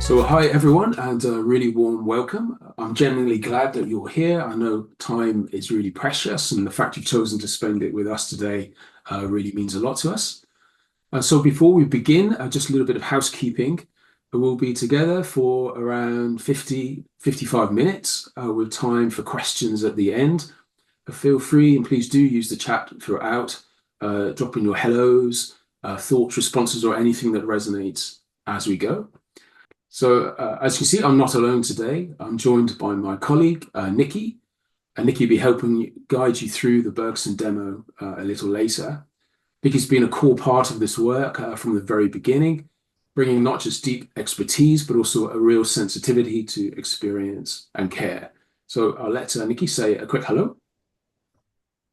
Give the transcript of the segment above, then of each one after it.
So, hi everyone, and a really warm welcome. I'm genuinely glad that you're here. I know time is really precious, and the fact you've chosen to spend it with us today really means a lot to us. So, before we begin, just a little bit of housekeeping. We'll be together for around 55 minutes with time for questions at the end. Feel free and please do use the chat throughout, drop in your hellos, thoughts, responses, or anything that resonates as we go. So as you can see, I'm not alone today. I'm joined by my colleague, Nicki. And Nicki will be helping guide you through the Bergson demo a little later. Nicki's been a core part of this work from the very beginning, bringing not just deep expertise, but also a real sensitivity to experience and care. So I'll let Nicki say a quick hello.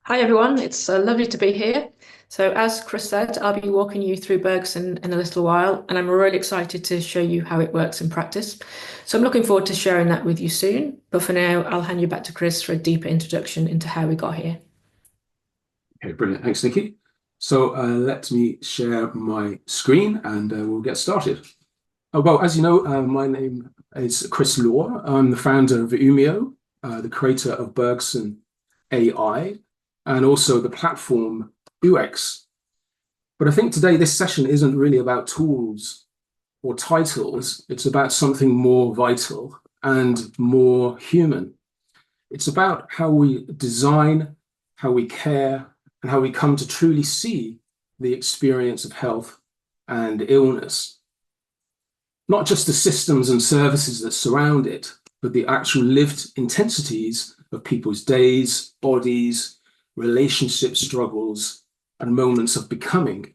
Hi everyone, it's lovely to be here. So as Chris said, I'll be walking you through Bergson in a little while, and I'm really excited to show you how it works in practice. So I'm looking forward to sharing that with you soon, but for now, I'll hand you back to Chris for a deeper introduction into how we got here. Okay, brilliant. Thanks, Nicki. So let me share my screen and we'll get started. Well, as you know, my name is Chris Law. I'm the founder of Umio, the creator of Bergson.ai, and also the platform UX. But I think today this session isn't really about tools or titles. It's about something more vital and more human. It's about how we design, how we care, and how we come to truly see the experience of health and illness. Not just the systems and services that surround it, but the actual lived intensities of people's days, bodies, relationship struggles, and moments of becoming.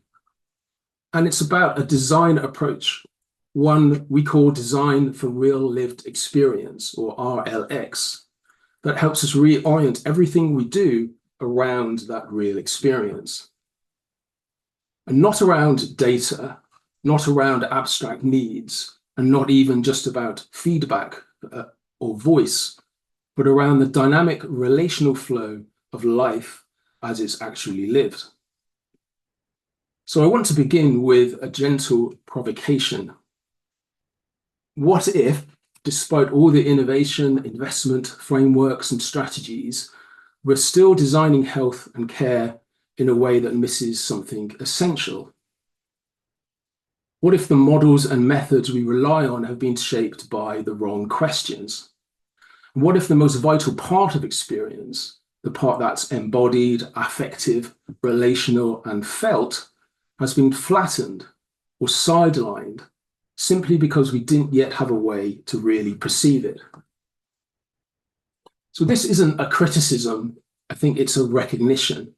And it's about a design approach, one we call Design for Real Lived Experience, or RLX, that helps us reorient everything we do around that real experience. And not around data, not around abstract needs, and not even just about feedback or voice, but around the dynamic relational flow of life as it's actually lived. So I want to begin with a gentle provocation. What if, despite all the innovation, investment, frameworks, and strategies, we're still designing health and care in a way that misses something essential? What if the models and methods we rely on have been shaped by the wrong questions? What if the most vital part of experience, the part that's embodied, affective, relational, and felt, has been flattened or sidelined simply because we didn't yet have a way to really perceive it? So this isn't a criticism, I think it's a recognition.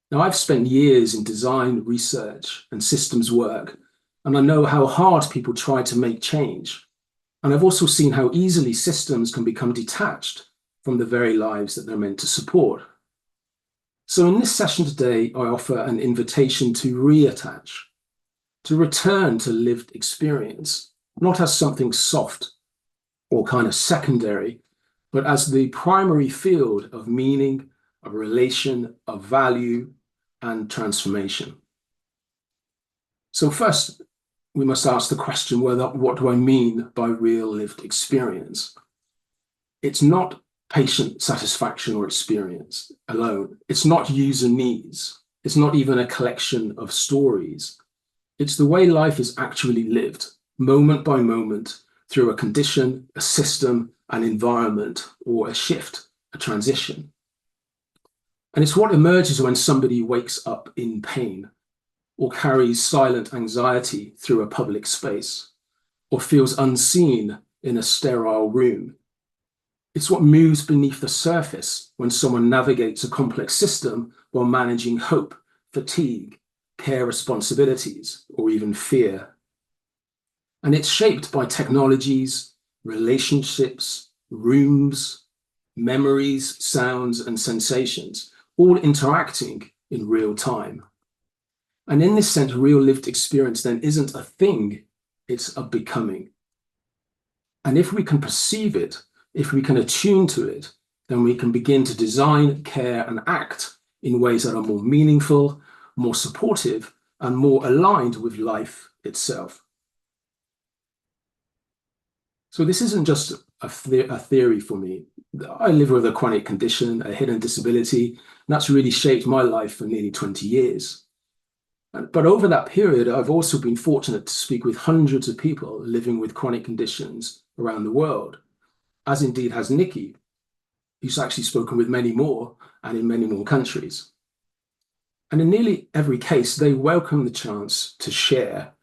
Now, I've spent years in design, research, and systems work, and I know how hard people try to make change. And I've also seen how easily systems can become detached from the very lives that they're meant to support. So in this session today, I offer an invitation to reattach, to return to lived experience, not as something soft or kind of secondary, but as the primary field of meaning, of relation, of value, and transformation. So first, we must ask the question, what do I mean by real lived experience? It's not patient satisfaction or experience alone. It's not user needs. It's not even a collection of stories. It's the way life is actually lived, moment by moment, through a condition, a system, an environment, or a shift, a transition. And it's what emerges when somebody wakes up in pain, or carries silent anxiety through a public space, or feels unseen in a sterile room. It's what moves beneath the surface when someone navigates a complex system while managing hope, fatigue, care responsibilities, or even fear. And it's shaped by technologies, relationships, rooms, memories, sounds, and sensations, all interacting in real time. And in this sense, real lived experience then isn't a thing, it's a becoming. And if we can perceive it, if we can attune to it, then we can begin to design, care, and act in ways that are more meaningful, more supportive, and more aligned with life itself. So this isn't just a theory for me. I live with a chronic condition, a hidden disability, and that's really shaped my life for nearly 20 years. But over that period, I've also been fortunate to speak with hundreds of people living with chronic conditions around the world, as indeed has Nicki, who's actually spoken with many more and in many more countries. And in nearly every case, they welcome the chance to share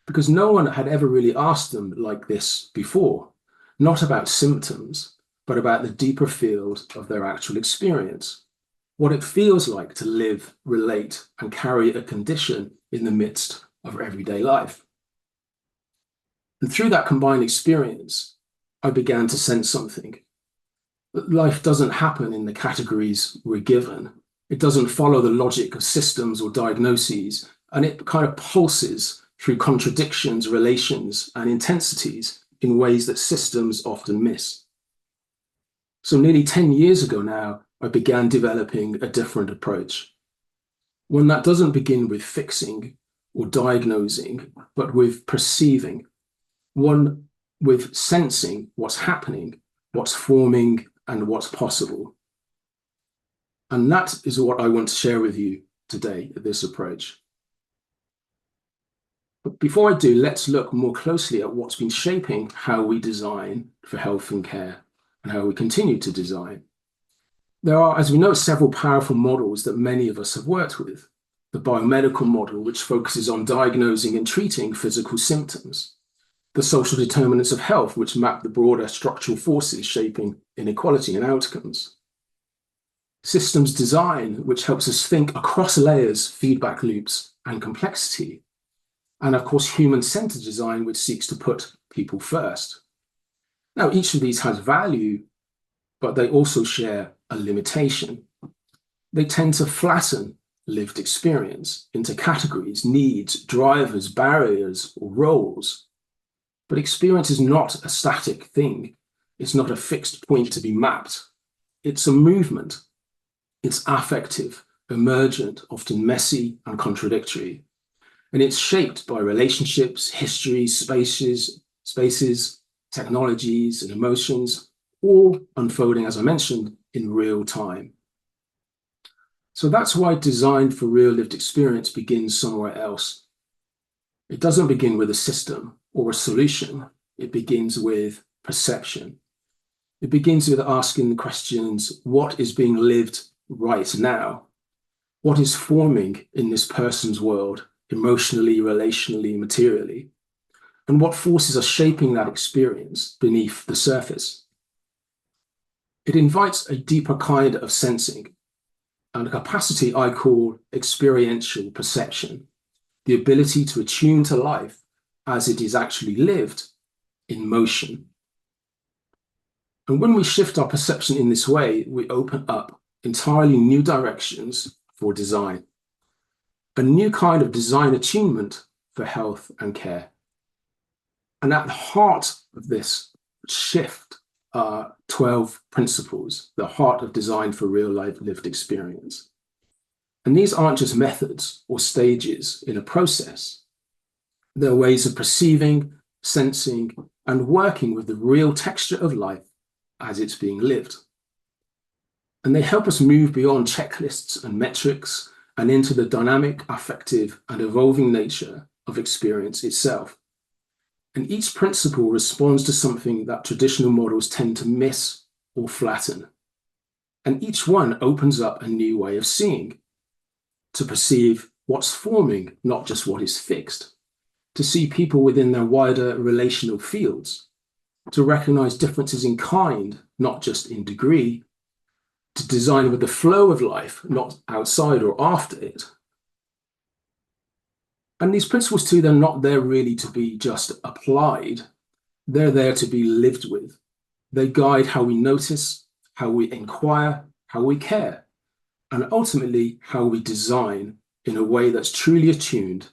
because no one had ever really asked them like this before, not about symptoms, but about the deeper field of their actual experience, what it feels like to live, relate, and carry a condition in the midst of everyday life. And through that combined experience, I began to sense something. That life doesn't happen in the categories we're given. It doesn't follow the logic of systems or diagnoses, and it kind of pulses through contradictions, relations, and intensities in ways that systems often miss. So nearly 10 years ago now, I began developing a different approach. One that doesn't begin with fixing or diagnosing, but with perceiving. One with sensing what's happening, what's forming, and what's possible. And that is what I want to share with you today, this approach. But before I do, let's look more closely at what's been shaping how we design for health and care and how we continue to design. There are, as we know, several powerful models that many of us have worked with. The biomedical model, which focuses on diagnosing and treating physical symptoms. The social determinants of health, which map the broader structural forces shaping inequality and outcomes. Systems design, which helps us think across layers, feedback loops, and complexity. And of course, human-centered design, which seeks to put people first. Now, each of these has value, but they also share a limitation. They tend to flatten lived experience into categories, needs, drivers, barriers, or roles. But experience is not a static thing. It's not a fixed point to be mapped. It's a movement. It's affective, emergent, often messy and contradictory. And it's shaped by relationships, histories, spaces, technologies, and emotions, all unfolding, as I mentioned, in real time. So that's why design for real lived experience begins somewhere else. It doesn't begin with a system or a solution. It begins with perception. It begins with asking the questions, what is being lived right now? What is forming in this person's world, emotionally, relationally, materially? And what forces are shaping that experience beneath the surface? It invites a deeper kind of sensing and a capacity I call experiential perception, the ability to attune to life as it is actually lived in motion. And when we shift our perception in this way, we open up entirely new directions for design, a new kind of design attunement for health and care. And at the heart of this shift are 12 principles, the heart of design for real life lived experience. And these aren't just methods or stages in a process. They're ways of perceiving, sensing, and working with the real texture of life as it's being lived. And they help us move beyond checklists and metrics and into the dynamic, affective, and evolving nature of experience itself. And each principle responds to something that traditional models tend to miss or flatten. And each one opens up a new way of seeing, to perceive what's forming, not just what is fixed, to see people within their wider relational fields, to recognize differences in kind, not just in degree, to design with the flow of life, not outside or after it. And these principles too, they're not there really to be just applied. They're there to be lived with. They guide how we notice, how we inquire, how we care, and ultimately how we design in a way that's truly attuned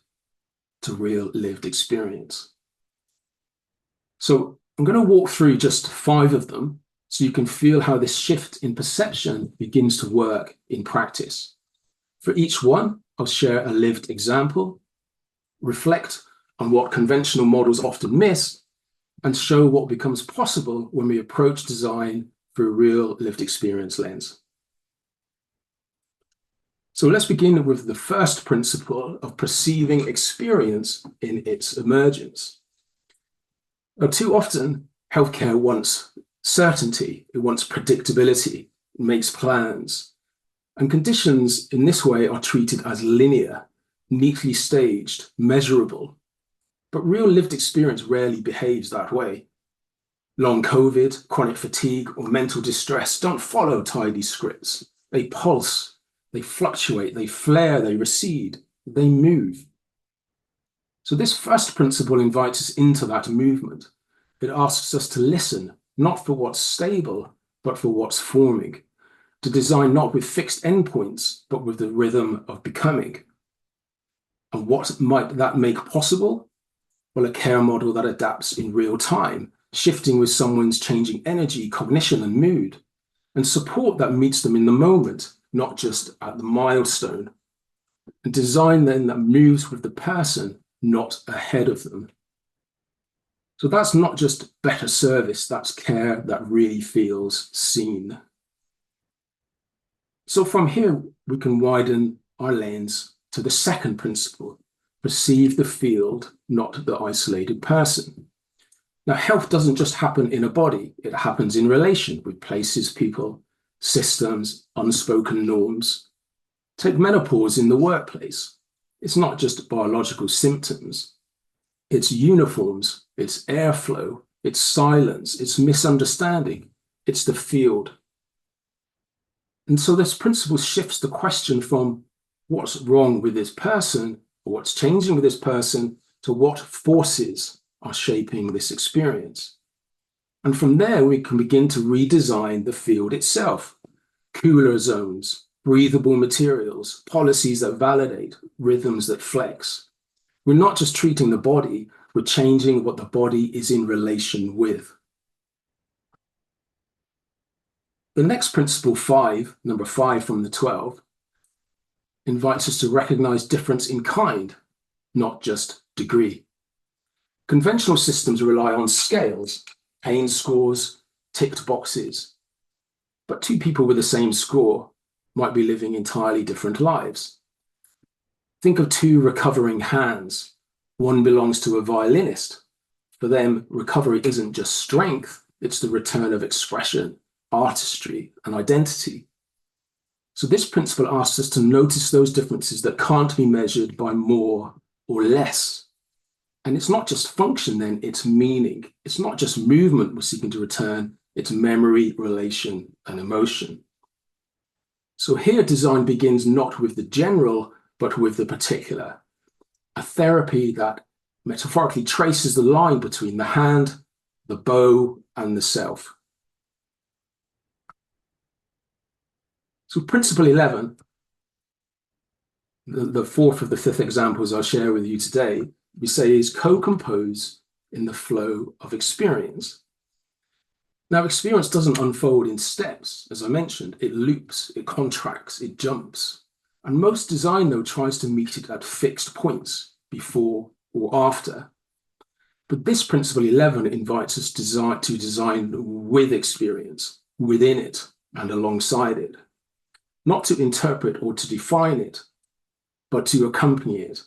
to real lived experience. So I'm going to walk through just 5 of them so you can feel how this shift in perception begins to work in practice. For each one, I'll share a lived example, reflect on what conventional models often miss, and show what becomes possible when we approach design through a real lived experience lens. So let's begin with the first principle of perceiving experience in its emergence. Now, too often, healthcare wants certainty, it wants predictability, it makes plans, and conditions in this way are treated as linear, neatly staged, measurable. But real lived experience rarely behaves that way. Long COVID, chronic fatigue, or mental distress don't follow tidy scripts. They pulse, they fluctuate, they flare, they recede, they move. So this first principle invites us into that movement. It asks us to listen, not for what's stable, but for what's forming. To design not with fixed endpoints, but with the rhythm of becoming. And what might that make possible? Well, a care model that adapts in real time, shifting with someone's changing energy, cognition, and mood, and support that meets them in the moment, not just at the milestone. And design then that moves with the person, not ahead of them. So that's not just better service, that's care that really feels seen. So from here, we can widen our lens to the second principle, perceive the field, not the isolated person. Now, health doesn't just happen in a body, it happens in relation with places, people, systems, unspoken norms. Take menopause in the workplace. It's not just biological symptoms. It's uniforms, it's airflow, it's silence, it's misunderstanding, it's the field. And so this principle shifts the question from what's wrong with this person, or what's changing with this person, to what forces are shaping this experience. And from there, we can begin to redesign the field itself. Cooler zones, breathable materials, policies that validate, rhythms that flex. We're not just treating the body, we're changing what the body is in relation with. The next principle, number 5 from the 12, invites us to recognize difference in kind, not just degree. Conventional systems rely on scales, pain scores, ticked boxes. But two people with the same score might be living entirely different lives. Think of two recovering hands. One belongs to a violinist. For them, recovery isn't just strength, it's the return of expression, artistry, and identity. So this principle asks us to notice those differences that can't be measured by more or less. And it's not just function then, it's meaning. It's not just movement we're seeking to return, it's memory, relation, and emotion. So here design begins not with the general, but with the particular. A therapy that metaphorically traces the line between the hand, the bow, and the self. So principle 11, the fourth of the 5th examples I'll share with you today, we say is co-compose in the flow of experience. Now, experience doesn't unfold in steps, as I mentioned. It loops, it contracts, it jumps. And most design, though, tries to meet it at fixed points, before or after. But this principle 11 invites us to design with experience, within it and alongside it. Not to interpret or to define it, but to accompany it,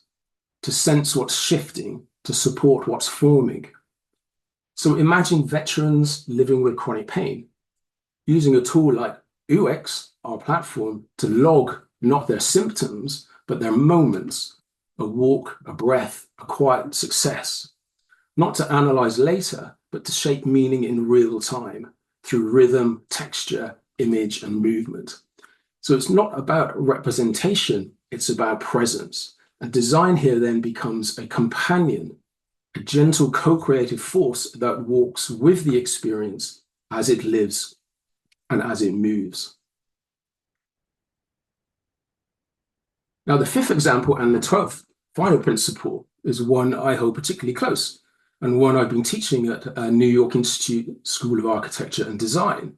to sense what's shifting, to support what's forming. So imagine veterans living with chronic pain, using a tool like UX, our platform, to log not their symptoms, but their moments, a walk, a breath, a quiet success. Not to analyze later, but to shape meaning in real time through rhythm, texture, image, and movement. So it's not about representation, it's about presence. And design here then becomes a companion, a gentle co-creative force that walks with the experience as it lives and as it moves. Now, the 5th example and the 12th final principle is one I hold particularly close, and one I've been teaching at New York Institute School of Architecture and Design.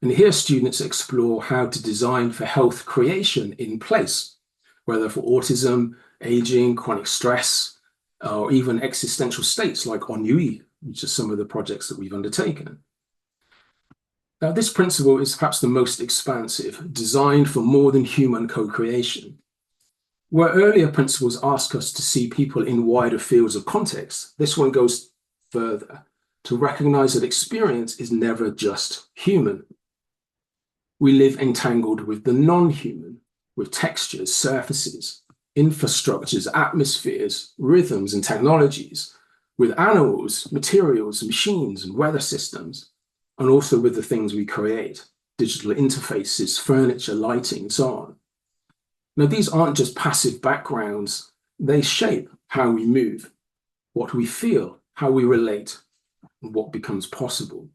And here students explore how to design for health creation in place, whether for autism, aging, chronic stress, or even existential states like ennui which are some of the projects that we've undertaken. Now, this principle is perhaps the most expansive, designed for more than human co-creation. Where earlier principles ask us to see people in wider fields of context, this one goes further, to recognize that experience is never just human. We live entangled with the non-human, with textures, surfaces, infrastructures, atmospheres, rhythms, and technologies, with animals, materials, machines, and weather systems, and also with the things we create, digital interfaces, furniture, lighting, and so on. Now, these aren't just passive backgrounds. They shape how we move, what we feel, how we relate, and what becomes possible.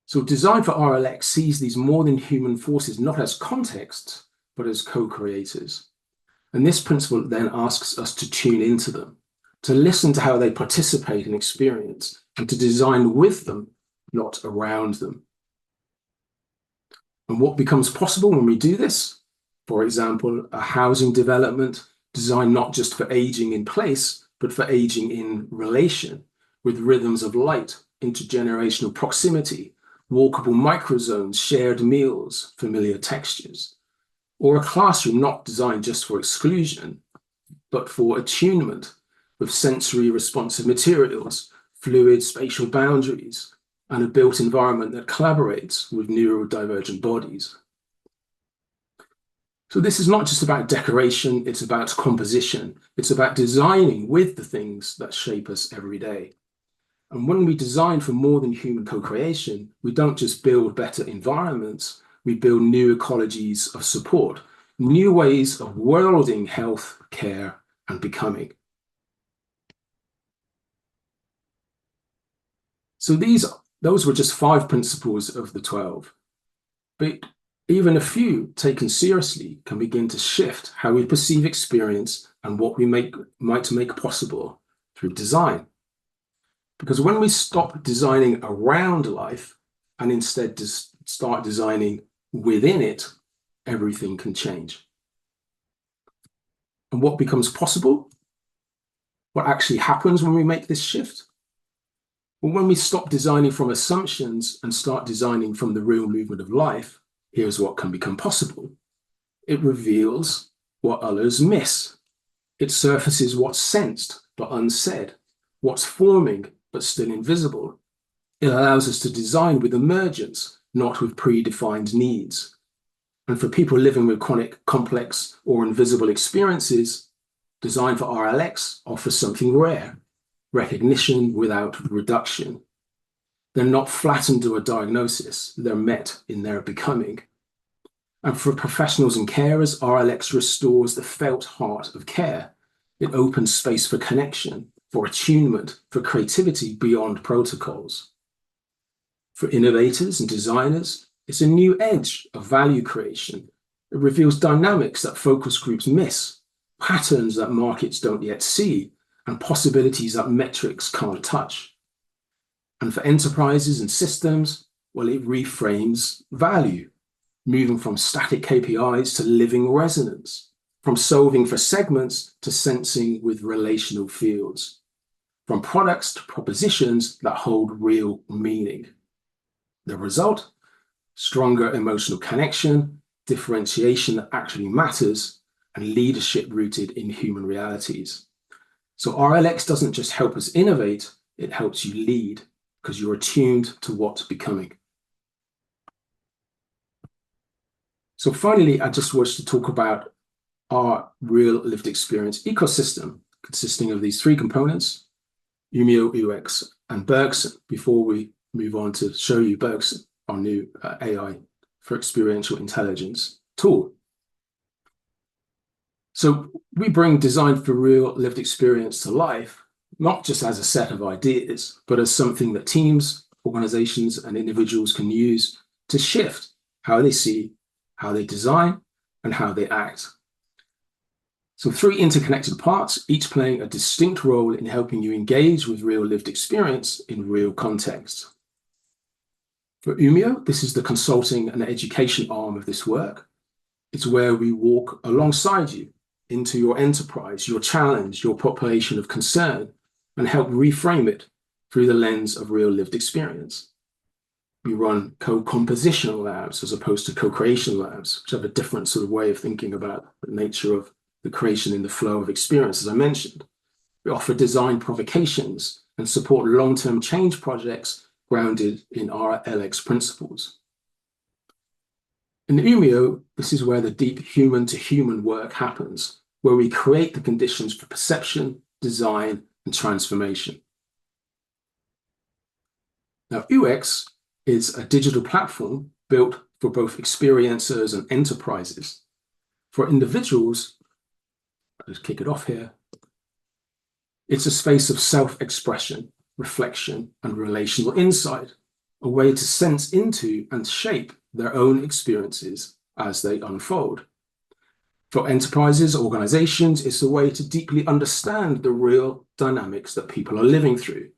So Design for RLX sees these more than human forces not as contexts, but as co-creators. And this principle then asks us to tune into them, to listen to how they participate in experience, and to design with them, not around them. And what becomes possible when we do this? For example, a housing development designed not just for aging in place, but for aging in relation, with rhythms of light, intergenerational proximity, walkable microzones, shared meals, familiar textures. Or a classroom not designed just for exclusion, but for attunement, with sensory responsive materials, fluid spatial boundaries, and a built environment that collaborates with neurodivergent bodies. So this is not just about decoration, it's about composition. It's about designing with the things that shape us every day. And when we design for more than human co-creation, we don't just build better environments, we build new ecologies of support, new ways of worlding health, care, and becoming. So those were just 5 principles of the 12. But even a few taken seriously can begin to shift how we perceive experience and what we might make possible through design. Because when we stop designing around life and instead just start designing within it, everything can change. And what becomes possible? What actually happens when we make this shift? Well, when we stop designing from assumptions and start designing from the real movement of life, here's what can become possible. It reveals what others miss. It surfaces what's sensed but unsaid, what's forming but still invisible. It allows us to design with emergence, not with predefined needs. And for people living with chronic, complex, or invisible experiences, Design for RLX offers something rare: recognition without reduction. They're not flattened to a diagnosis, they're met in their becoming. And for professionals and carers, RLX restores the felt heart of care. It opens space for connection, for attunement, for creativity beyond protocols. For innovators and designers, it's a new edge of value creation. It reveals dynamics that focus groups miss, patterns that markets don't yet see, and possibilities that metrics can't touch. And for enterprises and systems, well, it reframes value, moving from static KPIs to living resonance, from solving for segments to sensing with relational fields, from products to propositions that hold real meaning. The result? Stronger emotional connection, differentiation that actually matters, and leadership rooted in human realities. So RLX doesn't just help us innovate, it helps you lead, because you're attuned to what's becoming. So finally, I just wish to talk about our real lived experience ecosystem, consisting of these 3 components: Umio, UX, and Bergson, before we move on to show you Bergson, our new AI for experiential intelligence tool. So we bring design for real lived experience to life, not just as a set of ideas, but as something that teams, organizations, and individuals can use to shift how they see, how they design, and how they act. So 3 interconnected parts, each playing a distinct role in helping you engage with real lived experience in real context. For Umio, this is the consulting and education arm of this work. It's where we walk alongside you into your enterprise, your challenge, your population of concern, and help reframe it through the lens of real lived experience. We run co-compositional labs as opposed to co-creation labs, which have a different sort of way of thinking about the nature of the creation in the flow of experience, as I mentioned. We offer design provocations and support long-term change projects grounded in RLX principles. In Umio, this is where the deep human-to-human work happens, where we create the conditions for perception, design, and transformation. Now, UX is a digital platform built for both experiencers and enterprises. For individuals, I'll just kick it off here, it's a space of self-expression, reflection, and relational insight, a way to sense into and shape their own experiences as they unfold. For enterprises, organizations, it's a way to deeply understand the real dynamics that people are living through,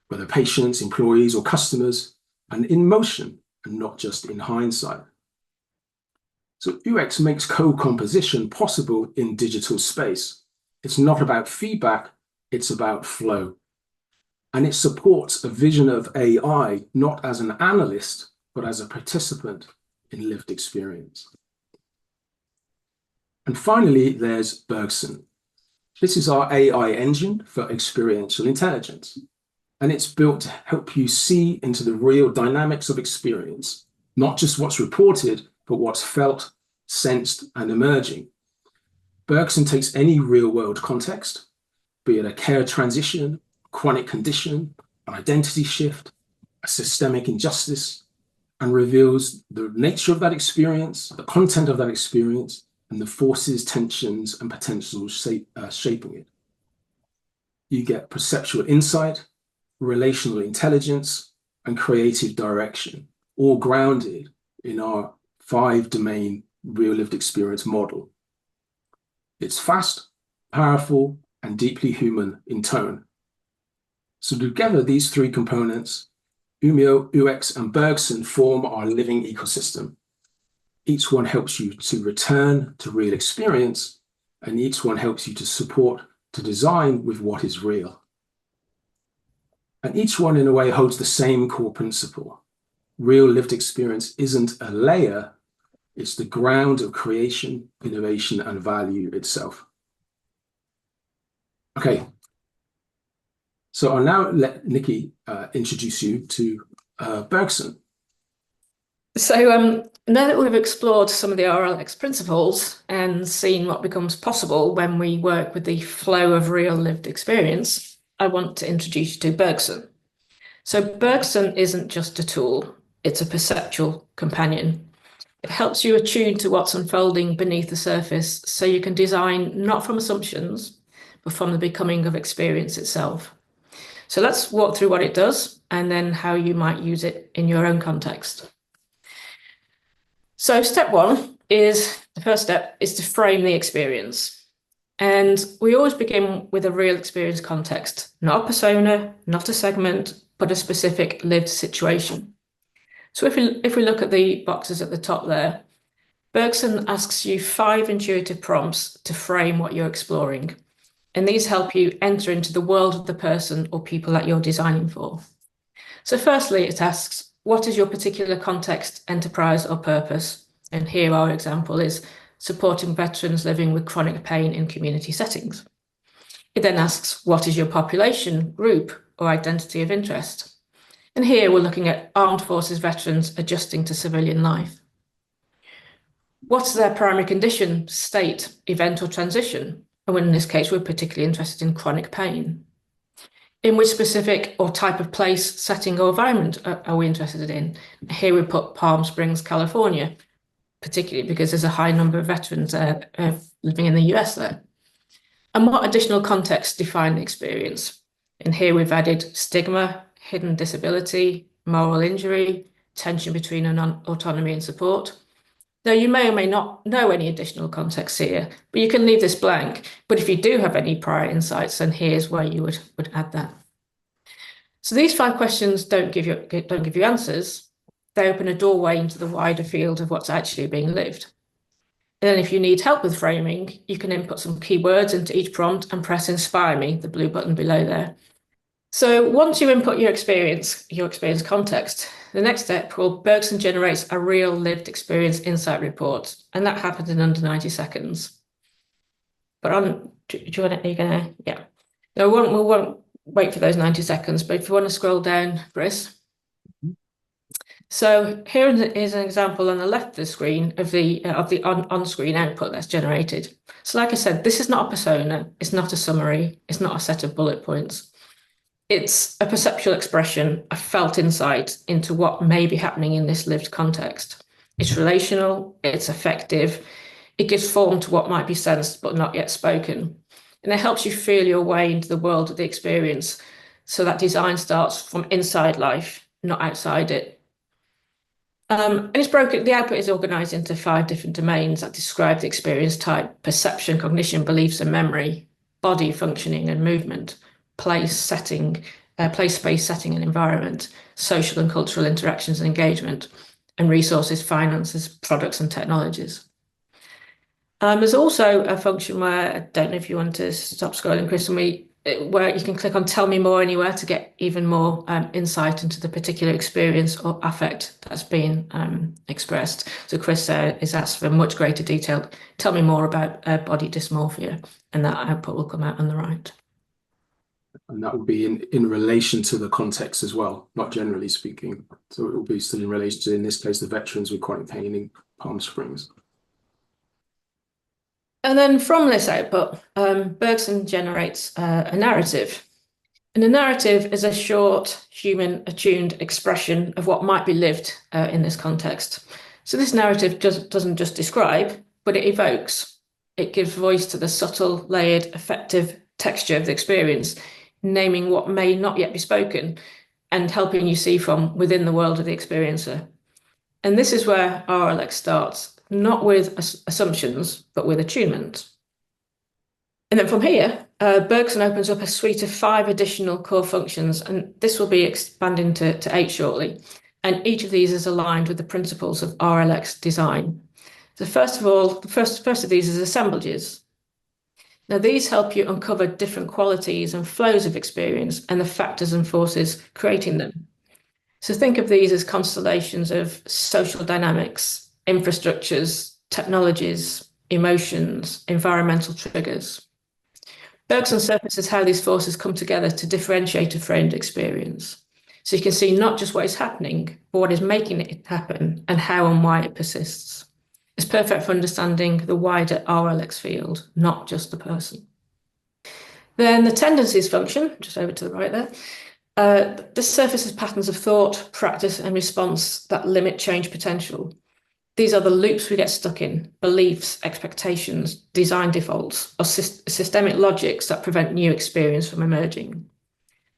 whether patients, employees, or customers, and in motion, and not just in hindsight. So UX makes co-composition possible in digital space. It's not about feedback, it's about flow. And it supports a vision of AI, not as an analyst, but as a participant in lived experience. And finally, there's Bergson. This is our AI engine for experiential intelligence. And it's built to help you see into the real dynamics of experience, not just what's reported, but what's felt, sensed, and emerging. Bergson takes any real-world context, be it a care transition, chronic condition, an identity shift, a systemic injustice, and reveals the nature of that experience, the content of that experience, and the forces, tensions, and potentials shaping it. You get perceptual insight, relational intelligence, and creative direction, all grounded in our 5-domain real lived experience model. It's fast, powerful, and deeply human in tone. So together, these 3 components, Umio, UX, and Bergson, form our living ecosystem. Each one helps you to return to real experience, and each one helps you to support, to design with what is real. And each one, in a way, holds the same core principle. Real lived experience isn't a layer, it's the ground of creation, innovation, and value itself. Okay, so I'll now let Nicki introduce you to Bergson. So now that we've explored some of the RLX principles and seen what becomes possible when we work with the flow of real lived experience, I want to introduce you to Bergson. So Bergson isn't just a tool, it's a perceptual companion. It helps you attune to what's unfolding beneath the surface so you can design not from assumptions, but from the becoming of experience itself. So let's walk through what it does and then how you might use it in your own context. So the first step is to frame the experience. And we always begin with a real experience context, not a persona, not a segment, but a specific lived situation. So if we look at the boxes at the top there, Bergson asks you 5 intuitive prompts to frame what you're exploring. And these help you enter into the world of the person or people that you're designing for. So firstly, it asks, what is your particular context, enterprise, or purpose? And here our example is supporting veterans living with chronic pain in community settings. It then asks, what is your population, group, or identity of interest? And here we're looking at armed forces veterans adjusting to civilian life. What's their primary condition, state, event, or transition? And in this case, we're particularly interested in chronic pain. In which specific or type of place, setting, or environment are we interested in? Here we put Palm Springs, California, particularly because there's a high number of veterans living in the US there. And what additional context define the experience? And here we've added stigma, hidden disability, moral injury, tension between autonomy and support. Now, you may or may not know any additional context here, but you can leave this blank. But if you do have any prior insights, then here's where you would add that. So these 5 questions don't give you answers. They open a doorway into the wider field of what's actually being lived. And then if you need help with framing, you can input some keywords into each prompt and press Inspire Me, the blue button below there. So once you input your experience context, the next step, well, Bergson generates a real lived experience insight report, and that happens in under 90 seconds. But do you want to, are you gonna, yeah. No, we won't wait for those 90 seconds, but if you want to scroll down, Chris. So here is an example on the left of the screen of the on-screen output that's generated. So like I said, this is not a persona, it's not a summary, it's not a set of bullet points. It's a perceptual expression, a felt insight into what may be happening in this lived context. It's relational, it's effective, it gives form to what might be sensed but not yet spoken. And it helps you feel your way into the world of the experience so that design starts from inside life, not outside it. And it's broken, the output is organized into 5 different domains that describe the experience type: perception, cognition, beliefs, and memory, body functioning and movement, place, setting, place, space, setting, and environment, social and cultural interactions and engagement, and resources, finances, products, and technologies. There's also a function where, I don't know if you want to stop scrolling, Chris, where you can click on Tell Me More anywhere to get even more insight into the particular experience or affect that's been expressed. So Chris is asked for much greater detail. Tell me more about body dysmorphia, and that output will come out on the right. And that will be in relation to the context as well, not generally speaking. So it will be still in relation to, in this case, the veterans with chronic pain in Palm Springs. And then from this output, Bergson generates a narrative. And a narrative is a short, human, attuned expression of what might be lived in this context. So this narrative doesn't just describe, but it evokes. It gives voice to the subtle, layered, effective texture of the experience, naming what may not yet be spoken and helping you see from within the world of the experiencer. And this is where RLX starts, not with assumptions, but with attunement. And then from here, Bergson opens up a suite of 5 additional core functions, and this will be expanding to 8 shortly. And each of these is aligned with the principles of RLX design. So first of all, the first of these is assemblages. Now, these help you uncover different qualities and flows of experience and the factors and forces creating them. So think of these as constellations of social dynamics, infrastructures, technologies, emotions, environmental triggers. Bergson surfaces how these forces come together to differentiate a framed experience. So you can see not just what is happening, but what is making it happen and how and why it persists. It's perfect for understanding the wider RLX field, not just the person. Then the tendencies function, just over to the right there, this surfaces patterns of thought, practice, and response that limit change potential. These are the loops we get stuck in: beliefs, expectations, design defaults, or systemic logics that prevent new experience from emerging.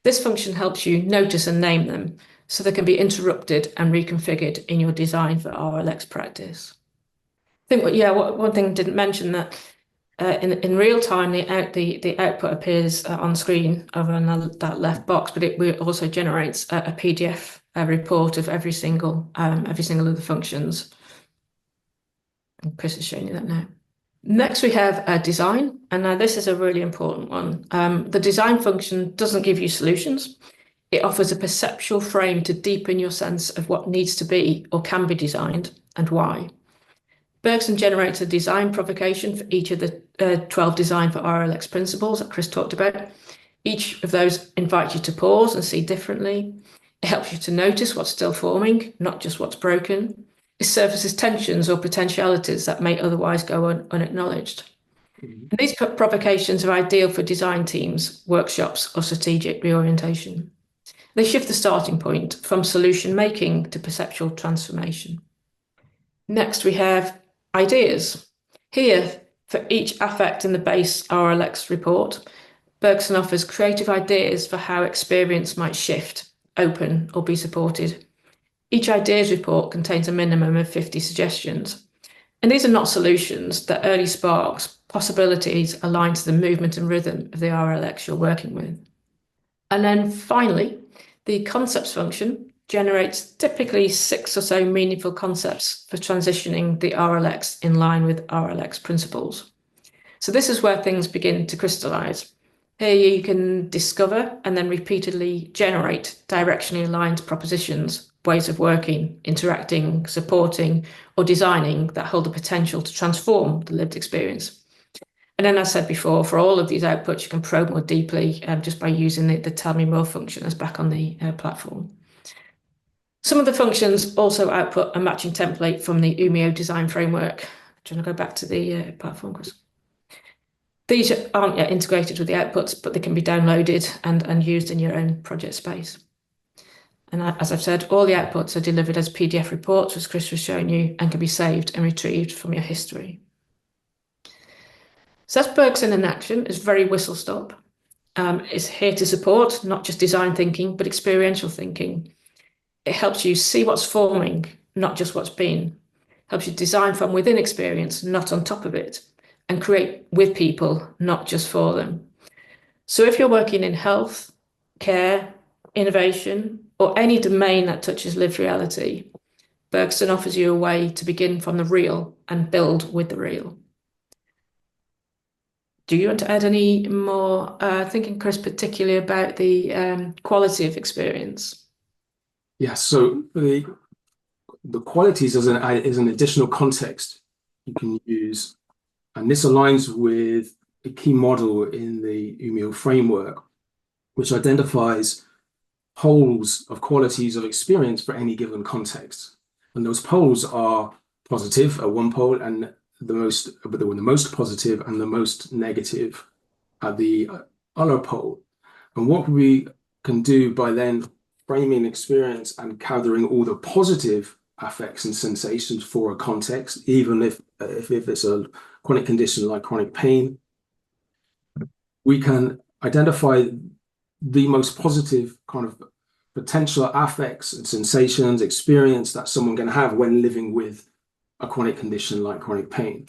This function helps you notice and name them so they can be interrupted and reconfigured in your design for RLX practice. I think, one thing I didn't mention that in real time, the output appears on screen over on that left box, but it also generates a PDF report of every single of the functions. And Chris is showing you that now. Next, we have design, and now this is a really important one. The design function doesn't give you solutions. It offers a perceptual frame to deepen your sense of what needs to be or can be designed and why. Bergson generates a design provocation for each of the 12 Design for RLX principles that Chris talked about. Each of those invites you to pause and see differently. It helps you to notice what's still forming, not just what's broken. It surfaces tensions or potentialities that may otherwise go unacknowledged. And these provocations are ideal for design teams, workshops, or strategic reorientation. They shift the starting point from solution making to perceptual transformation. Next, we have ideas. Here, for each affect in the base RLX report, Bergson offers creative ideas for how experience might shift, open, or be supported. Each ideas report contains a minimum of 50 suggestions. And these are not solutions, they're early sparks, possibilities aligned to the movement and rhythm of the RLX you're working with. And then finally, the concepts function generates typically 6 or so meaningful concepts for transitioning the RLX in line with RLX principles. So this is where things begin to crystallize. Here you can discover and then repeatedly generate directionally aligned propositions, ways of working, interacting, supporting, or designing that hold the potential to transform the lived experience. And then, as I said before, for all of these outputs, you can probe more deeply just by using the Tell Me More function that's back on the platform. Some of the functions also output a matching template from the Umio design framework. Do you want to go back to the platform, Chris? These aren't yet integrated with the outputs, but they can be downloaded and used in your own project space. And as I've said, all the outputs are delivered as PDF reports, as Chris was showing you, and can be saved and retrieved from your history. So that's Bergson in action. It's very whistle stop. It's here to support not just design thinking, but experiential thinking. It helps you see what's forming, not just what's been. Helps you design from within experience, not on top of it, and create with people, not just for them. So if you're working in health, care, innovation, or any domain that touches lived reality, Bergson offers you a way to begin from the real and build with the real. Do you want to add any more thinking, Chris, particularly about the quality of experience? Yes, so the qualities is an additional context you can use, and this aligns with a key model in the Umio framework, which identifies poles of qualities of experience for any given context. And those poles are positive at one pole, and the most positive and the most negative at the other pole. And what we can do by then framing experience and gathering all the positive affects and sensations for a context, even if it's a chronic condition like chronic pain, we can identify the most positive kind of potential affects and sensations, experience that someone can have when living with a chronic condition like chronic pain.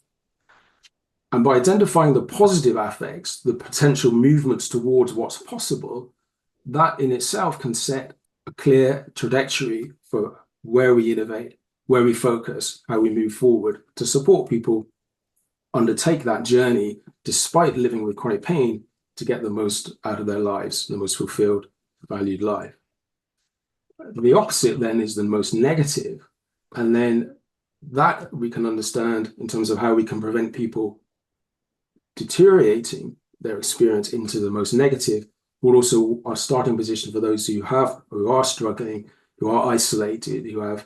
And by identifying the positive affects, the potential movements towards what's possible, that in itself can set a clear trajectory for where we innovate, where we focus, how we move forward to support people undertake that journey despite living with chronic pain to get the most out of their lives, the most fulfilled, valued life. The opposite then is the most negative, and then that we can understand in terms of how we can prevent people deteriorating their experience into the most negative, but also our starting position for those who are struggling, who are isolated, who have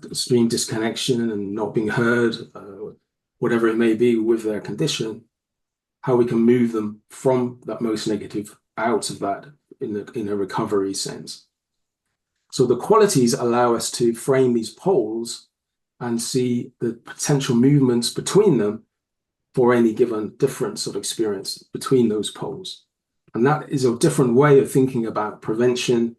extreme disconnection and not being heard, whatever it may be with their condition, how we can move them from that most negative out of that in a recovery sense. So the qualities allow us to frame these poles and see the potential movements between them for any given difference of experience between those poles. And that is a different way of thinking about prevention,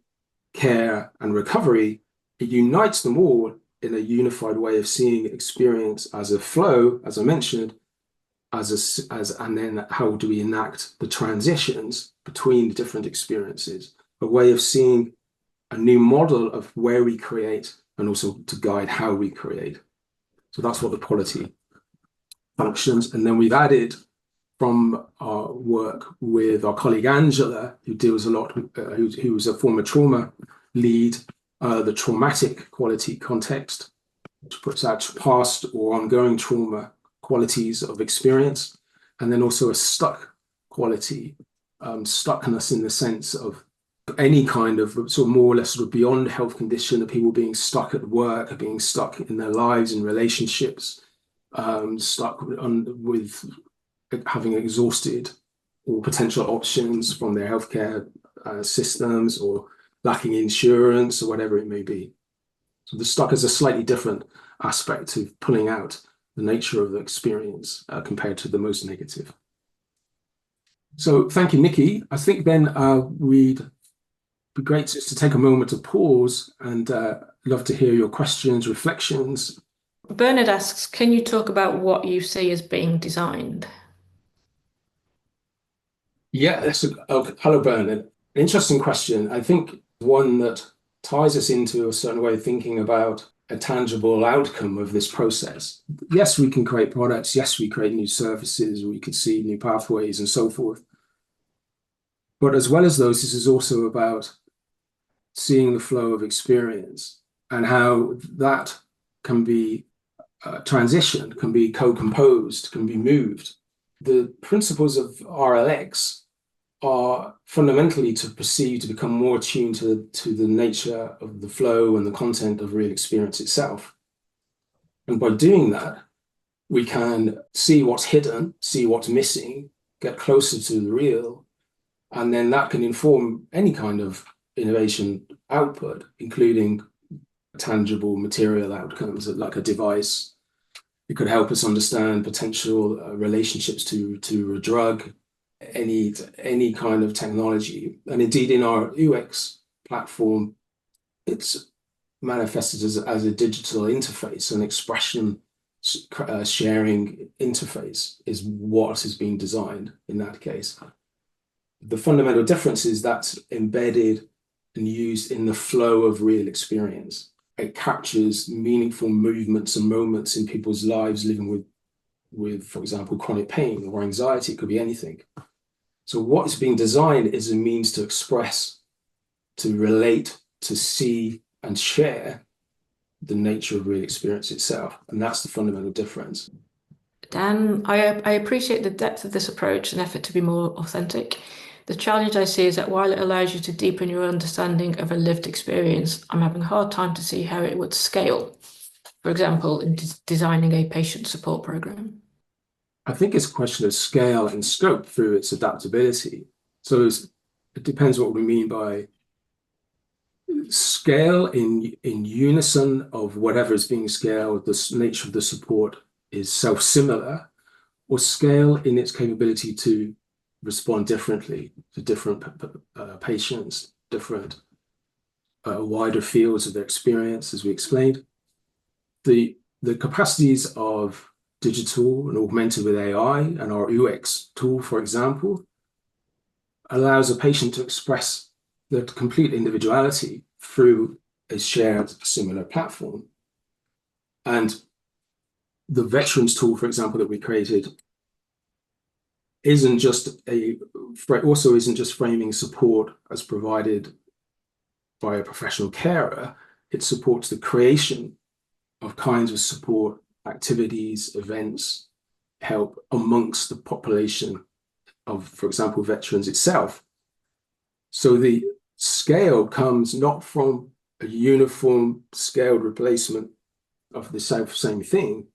care, and recovery. It unites them all in a unified way of seeing experience as a flow, as I mentioned, and then how do we enact the transitions between the different experiences, a way of seeing a new model of where we create and also to guide how we create. So that's what the quality functions. And then we've added from our work with our colleague Angela, who deals a lot, who was a former trauma lead, the traumatic quality context, which puts out past or ongoing trauma qualities of experience, and then also a stuck quality, stuckness in the sense of any kind of sort of more or less sort of beyond health condition of people being stuck at work, being stuck in their lives, in relationships, stuck with having exhausted all potential options from their healthcare systems or lacking insurance or whatever it may be. So the stuck is a slightly different aspect of pulling out the nature of the experience compared to the most negative. So thank you, Nicki. I think then we'd be great just to take a moment to pause and love to hear your questions, reflections. Bernard asks, can you talk about what you see as being designed? Yeah, hello, Bernard. Interesting question. I think one that ties us into a certain way of thinking about a tangible outcome of this process. Yes, we can create products. Yes, we create new services. We can see new pathways and so forth. But as well as those, this is also about seeing the flow of experience and how that can be transitioned, can be co-composed, can be moved. The principles of RLX are fundamentally to perceive, to become more attuned to the nature of the flow and the content of real experience itself. And by doing that, we can see what's hidden, see what's missing, get closer to the real, and then that can inform any kind of innovation output, including tangible material outcomes like a device. It could help us understand potential relationships to a drug, any kind of technology. And indeed, in our UX platform, it's manifested as a digital interface, an expression sharing interface is what is being designed in that case. The fundamental difference is that's embedded and used in the flow of real experience. It captures meaningful movements and moments in people's lives living with, for example, chronic pain or anxiety. It could be anything. So what is being designed is a means to express, to relate, to see and share the nature of real experience itself. And that's the fundamental difference. Dan, I appreciate the depth of this approach and effort to be more authentic. The challenge I see is that while it allows you to deepen your understanding of a lived experience, I'm having a hard time to see how it would scale. For example, in designing a patient support program. I think it's a question of scale and scope through its adaptability. So it depends what we mean by scale in unison of whatever is being scaled. The nature of the support is self-similar, or scale in its capability to respond differently to different patients, different wider fields of their experience, as we explained. The capacities of digital and augmented with AI and our UX tool, for example, allows a patient to express their complete individuality through a shared similar platform. And the veterans tool, for example, that we created isn't just framing support as provided by a professional carer. It supports the creation of kinds of support activities, events, help amongst the population of, for example, veterans itself. So the scale comes not from a uniform scaled replacement of the same thing,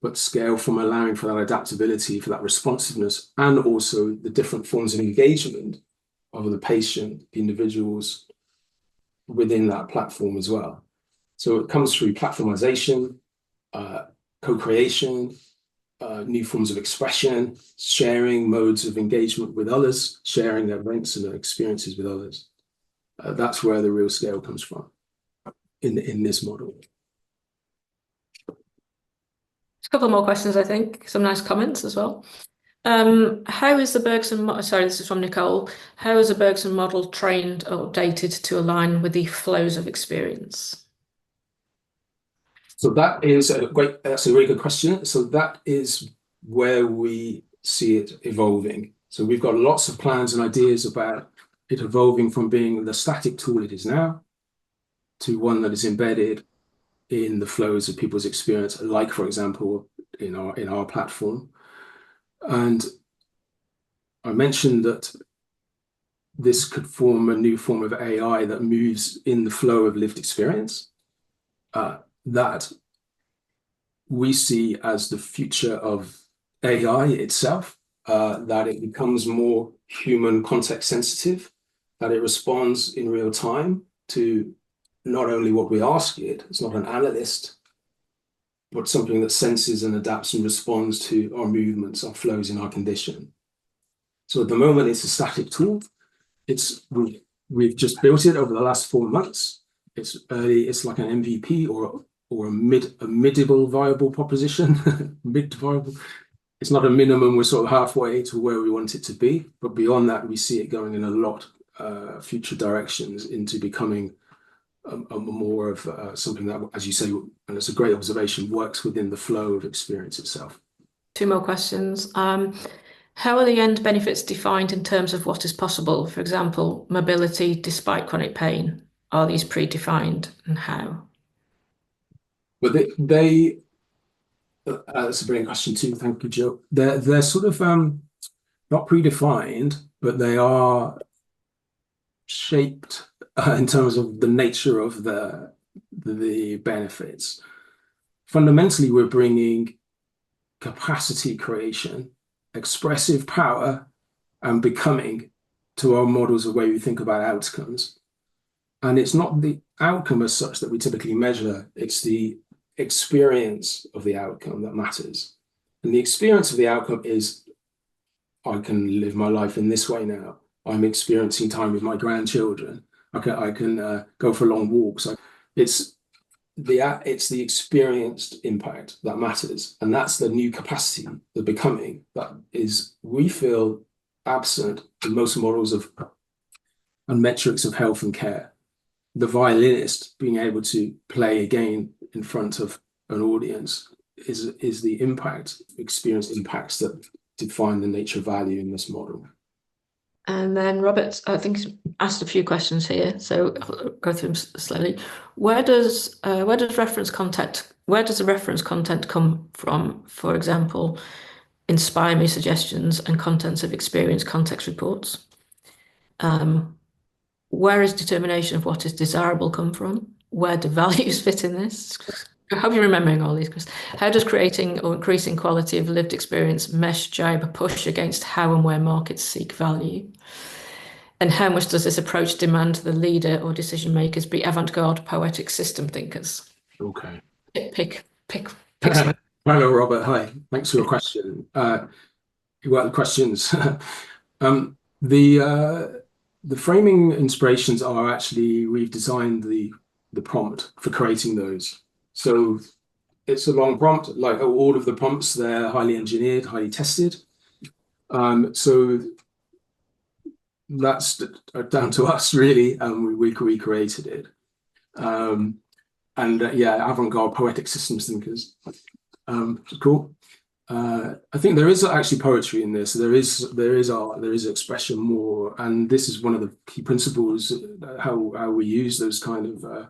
but scale from allowing for that adaptability, for that responsiveness, and also the different forms of engagement of the patient, the individuals within that platform as well. So it comes through platformization, co-creation, new forms of expression, sharing modes of engagement with others, sharing their events and their experiences with others. That's where the real scale comes from in this model. A couple more questions, I think. Some nice comments as well. How is the Bergson model, sorry, this is from Nicole. How is the Bergson model trained or updated to align with the flows of experience? So that's a really good question. So that is where we see it evolving. So we've got lots of plans and ideas about it evolving from being the static tool it is now to one that is embedded in the flows of people's experience, like, for example, in our platform. And I mentioned that this could form a new form of AI that moves in the flow of lived experience. That we see as the future of AI itself, that it becomes more human context sensitive, that it responds in real time to not only what we ask it, it's not an analyst, but something that senses and adapts and responds to our movements, our flows in our condition. So at the moment, it's a static tool. We've just built it over the last 4 months. It's early, it's like an MVP or a mid-viable viable proposition, mid-viable. It's not a minimum, we're sort of halfway to where we want it to be, but beyond that, we see it going in a lot future directions into becoming a more of something that, as you say, and it's a great observation, works within the flow of experience itself. 2 more questions. How How are the end benefits defined in terms of what is possible? For example, mobility despite chronic pain. Are these predefined and how? But that's a brilliant question too. Thank you, Joe. They're sort of not predefined, but they are shaped in terms of the nature of the benefits. Fundamentally, we're bringing capacity creation, expressive power, and becoming to our models of way we think about outcomes. And it's not the outcome as such that we typically measure, it's the experience of the outcome that matters. And the experience of the outcome is, I can live my life in this way now. I'm experiencing time with my grandchildren. I can go for long walks. It's the experienced impact that matters, and that's the new capacity, the becoming, that is, we feel, absent in most models of and metrics of health and care. The violinist being able to play again in front of an audience is the impact, experience impacts that define the nature of value in this model. And then Robert, I think, asked a few questions here, so I'll go through them slowly. Where does the reference content come from? For example, inspire me suggestions and contents of experience context reports. Where is determination of what is desirable come from? Where do values fit in this? I hope you're remembering all these, Chris. How does creating or increasing quality of lived experience mesh, jibe, push against how and where markets seek value? And how much does this approach demand the leader or decision makers be avant-garde, poetic system thinkers? Okay. Pick. Hello, Robert. Hi. Thanks for your question. Well, questions. The framing inspirations are actually, we've designed the prompt for creating those. So it's a long prompt, like all of the prompts, they're highly engineered, highly tested. So that's down to us, really, and we created it. Yeah, avant-garde poetic systems thinkers. Cool. I think there is actually poetry in this. There is art, there is expression more, and this is one of the key principles, how we use those kind of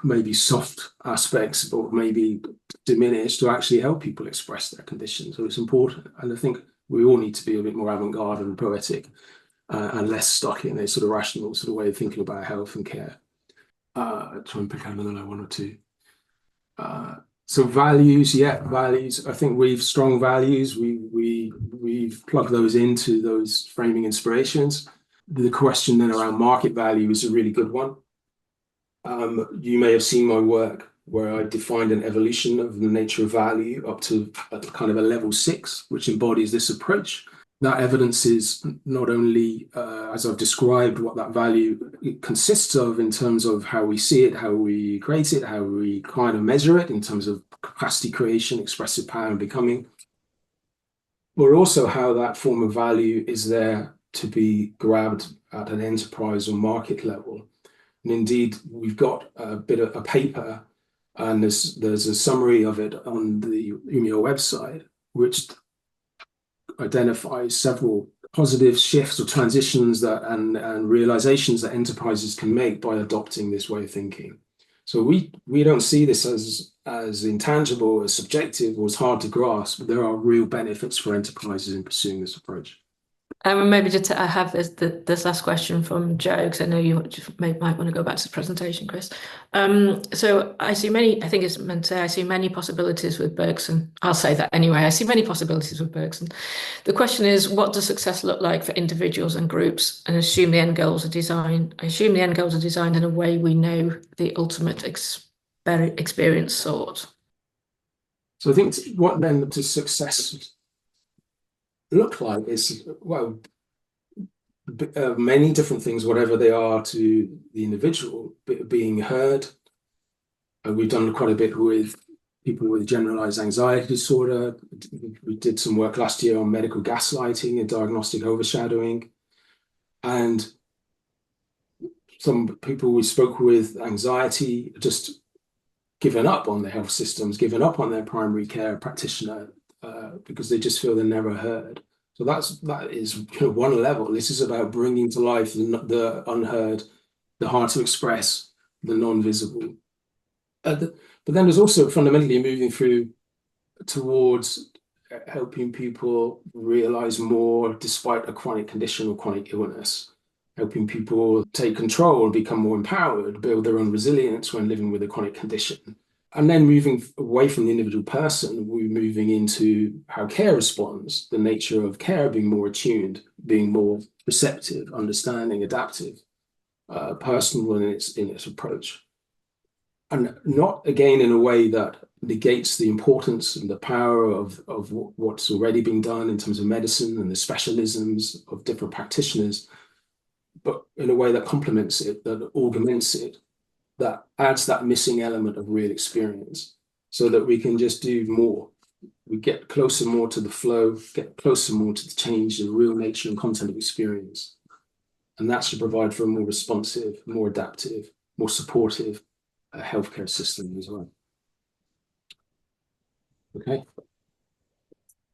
maybe soft aspects, or maybe diminished, to actually help people express their condition. So it's important, and I think we all need to be a bit more avant-garde and poetic, and less stuck in a sort of rational sort of way of thinking about health and care. Try and pick out another one or two. So values, yeah, values. I think we've strong values. We've plugged those into those framing inspirations. The question then around market value is a really good one. You may have seen my work where I defined an evolution of the nature of value up to a kind of a level 6, which embodies this approach. That evidence is not only, as I've described, what that value consists of in terms of how we see it, how we create it, how we kind of measure it in terms of capacity creation, expressive power, and becoming, but also how that form of value is there to be grabbed at an enterprise or market level. And indeed, we've got a bit of a paper, and there's a summary of it on the Umio website, which identifies several positive shifts or transitions that and realizations that enterprises can make by adopting this way of thinking. So we don't see this as intangible, as subjective, or as hard to grasp, but there are real benefits for enterprises in pursuing this approach. Maybe just I have this last question from Joe, because I know you might want to go back to the presentation, Chris. So I see many, I think it's meant to say, I see many possibilities with Bergson. I'll say that anyway. I see many possibilities with Bergson. The question is, what does success look like for individuals and groups? And assume the end goals are designed. I assume the end goals are designed in a way we know the ultimate experience sought. So I think what then does success look like is, well, many different things, whatever they are to the individual, being heard. We've done quite a bit with people with generalized anxiety disorder. We did some work last year on medical gaslighting and diagnostic overshadowing. And some people we spoke with, anxiety, just given up on their health systems, given up on their primary care practitioner, because they just feel they're never heard. So that is one level. This is about bringing to life the unheard, the hard to express, the non-visible. But then there's also fundamentally moving through towards helping people realize more despite a chronic condition or chronic illness, helping people take control and become more empowered, build their own resilience when living with a chronic condition. And then moving away from the individual person, we're moving into how care responds, the nature of care being more attuned, being more receptive, understanding, adaptive, personal in its approach. And not, again, in a way that negates the importance and the power of what's already been done in terms of medicine and the specialisms of different practitioners, but in a way that complements it, that augments it, that adds that missing element of real experience so that we can just do more. We get closer more to the flow, get closer more to the change, the real nature and content of experience. And that should provide for a more responsive, more adaptive, more supportive healthcare system as well. Okay.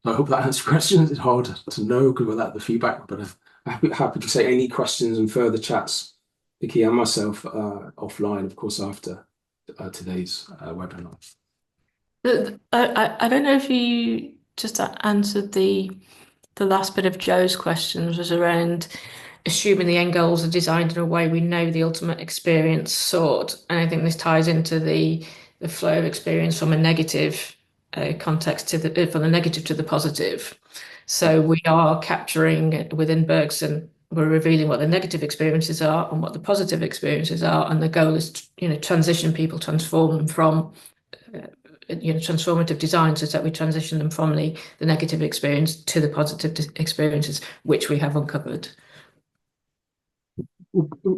I hope that answers questions. It's hard to know without the feedback, but I'm happy to say any questions and further chats, Nicki and myself, offline, of course, after today's webinar. I don't know if you just answered the last bit of Joe's questions, was around assuming the end goals are designed in a way we know the ultimate experience sought. And I think this ties into the flow of experience from a negative context to from the negative to the positive. So we are capturing within Bergson, we're revealing what the negative experiences are and what the positive experiences are. And the goal is to, transition people, transform them from transformative design, so that we transition them from the negative experience to the positive experiences, which we have uncovered.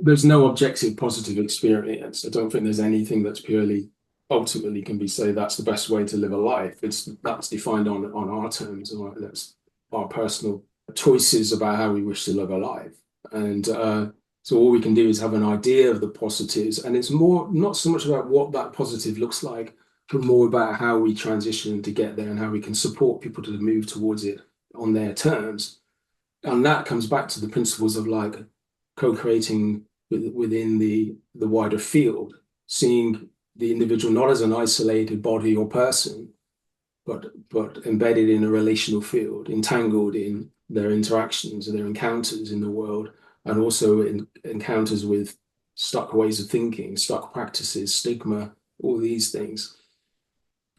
There's no objective positive experience. I don't think there's anything that's purely ultimately can be say that's the best way to live a life. That's defined on our terms, or that's our personal choices about how we wish to live a life. And so all we can do is have an idea of the positives, and it's more not so much about what that positive looks like, but more about how we transition to get there and how we can support people to move towards it on their terms. And that comes back to the principles of like co-creating within the wider field, seeing the individual not as an isolated body or person, but embedded in a relational field, entangled in their interactions and their encounters in the world, and also in encounters with stuck ways of thinking, stuck practices, stigma, all these things.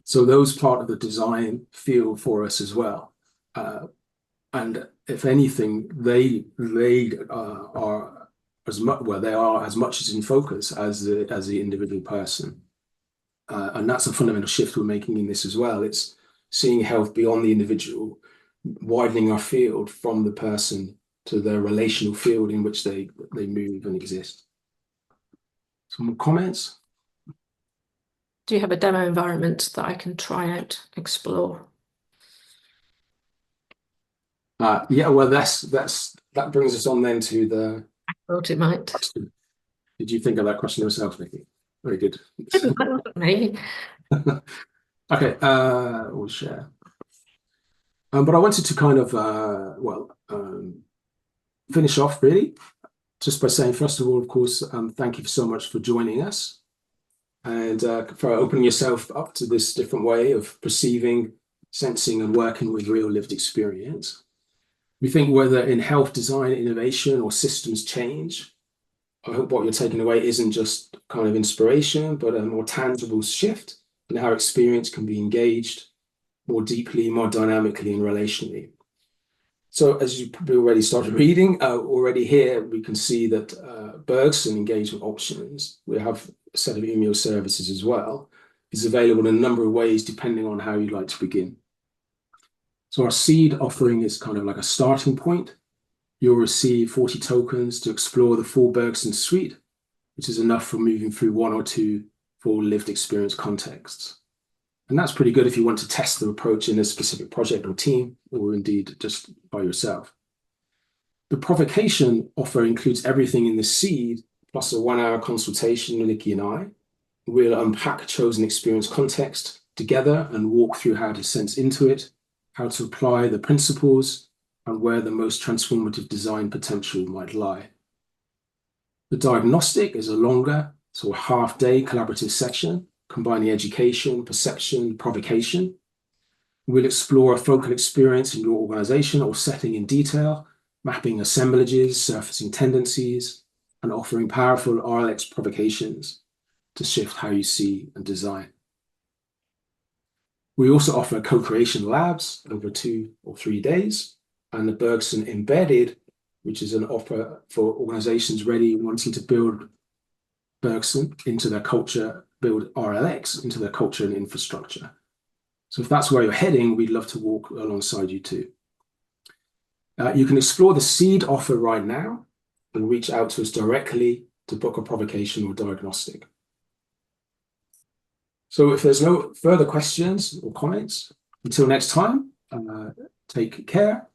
So those part of the design field for us as well. And if anything, they are as much, well, they are as much as in focus as the individual person. And that's a fundamental shift we're making in this as well. It's seeing health beyond the individual, widening our field from the person to their relational field in which they move and exist. Some more comments? Do you have a demo environment that I can try out, explore? Yeah, well, that brings us on then to the. I thought it might. Question. Did you think of that question yourself, Nicki? Very good. Me. Okay, we'll share. But I wanted to kind of, finish off really, just by saying, first of all, of course, thank you so much for joining us and for opening yourself up to this different way of perceiving, sensing, and working with real lived experience. We think whether in health design, innovation, or systems change, I hope what you're taking away isn't just kind of inspiration, but a more tangible shift in how experience can be engaged more deeply, more dynamically, and relationally. So as you probably already started reading, already here, we can see that Bergson engagement options, we have a set of Umio services as well, is available in a number of ways depending on how you'd like to begin. So our seed offering is kind of like a starting point. You'll receive 40 tokens to explore the full Bergson suite, which is enough for moving through one or two full lived experience contexts. And that's pretty good if you want to test the approach in a specific project or team, or indeed just by yourself. The provocation offer includes everything in the seed, plus a 1-hour consultation with Nicki and I. We'll unpack a chosen experience context together and walk through how to sense into it, how to apply the principles, and where the most transformative design potential might lie. The diagnostic is a longer, sort of half-day collaborative section, combining education, perception, provocation. We'll explore a focal experience in your organization or setting in detail, mapping assemblages, surfacing tendencies, and offering powerful RLX provocations to shift how you see and design. We also offer co-creation labs over 2 or 3 days, and the Bergson Embedded, which is an offer for organizations ready wanting to build Bergson into their culture, build RLX into their culture and infrastructure. So if that's where you're heading, we'd love to walk alongside you too. You can explore the seed offer right now and reach out to us directly to book a provocation or diagnostic. So if there's no further questions or comments, until next time, take care.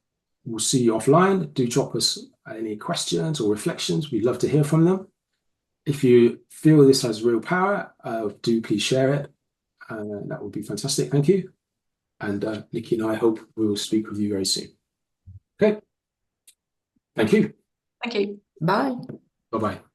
We'll see you offline. Do drop us any questions or reflections. We'd love to hear from them. If you feel this has real power, do please share it. That would be fantastic. Thank you. And Nicki and I hope we will speak with you very soon. Okay. Thank you. Thank you. Bye. Bye-bye.